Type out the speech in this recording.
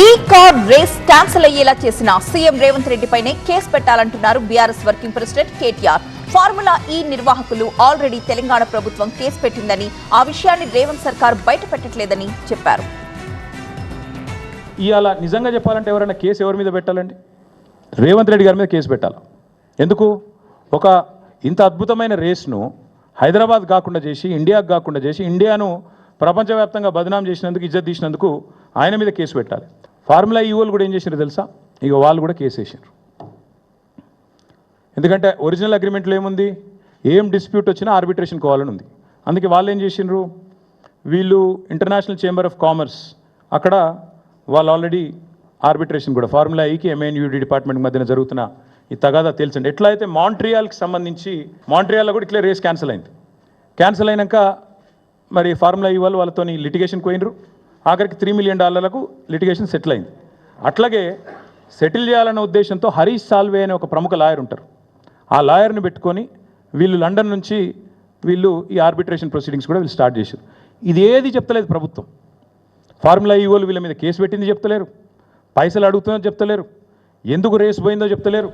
ఈ car race cancel అయ్యేలా చేసిన సీఎం రేవంత్ రెడ్డిపైనే కేసు పెట్టాలంటున్నారు BRS working president KTR. Formula E నిర్వాహకులు ఆల్రెడీ తెలంగాణ ప్రభుత్వం కేసు పెట్టిందని, ఆ విషయాన్ని రేవంత్ సర్కార్ బయట పెట్టట్లేదని చెప్పారు. ఇవాళ నిజంగా చెప్పాలంటే ఎవరైనా కేసు ఎవరి మీద పెట్టాలండి? రేవంత్ రెడ్డి గారి మీద కేసు పెట్టాలి. ఎందుకు? ఒక ఇంత అద్భుతమైన రేస్ను హైదరాబాద్ కాకుండా చేసి, ఇండియాకు కాకుండా చేసి, ఇండియాను ప్రపంచవ్యాప్తంగా బదనాం చేసినందుకు, ఇజ్జత్ తీసినందుకు ఆయన మీద కేసు పెట్టాలి. ఫార్ములా ఈవోలు కూడా ఏం చేసినారు తెలుసా? ఇక వాళ్ళు కూడా కేసు వేసారు. ఎందుకంటే ఒరిజినల్ అగ్రిమెంట్లో ఏముంది? ఏం డిస్ప్యూట్ వచ్చినా ఆర్బిట్రేషన్ కావాలని ఉంది. అందుకే వాళ్ళు ఏం చేసినారు? వీళ్ళు ఇంటర్నేషనల్ చేంబర్ ఆఫ్ కామర్స్ అక్కడ వాళ్ళు ఆల్రెడీ ఆర్బిట్రేషన్ కూడా ఫార్ములా ఈకి ఎంఎన్యూడి డిపార్ట్మెంట్ మధ్యన జరుగుతున్న ఈ తగాదా తేల్చండి. ఎట్లా అయితే మాంట్రియాల్కి సంబంధించి మాంట్రియాల్లో కూడా ఇట్లా రేస్ క్యాన్సిల్ అయింది. క్యాన్సిల్ అయినాక మరి ఫార్ములా ఈ వాళ్ళతో లిటిగేషన్కి పోయినరు. ఆఖరికి $3 మిలియన్ లిటిగేషన్ సెటిల్ అయింది. అట్లాగే సెటిల్ చేయాలన్న ఉద్దేశంతో హరీష్ సాల్వే అనే ఒక ప్రముఖ లాయర్ ఉంటారు. ఆ లాయర్ని పెట్టుకొని వీళ్ళు లండన్ నుంచి వీళ్ళు ఈ ఆర్బిట్రేషన్ ప్రొసీడింగ్స్ కూడా వీళ్ళు స్టార్ట్ చేశారు. ఇది ఏది చెప్తలేదు ప్రభుత్వం. ఫార్ములా ఈవోలు వీళ్ళ మీద కేసు పెట్టింది చెప్తలేరు, పైసలు అడుగుతుందో చెప్తలేరు, ఎందుకు రేసు పోయిందో చెప్తలేరు.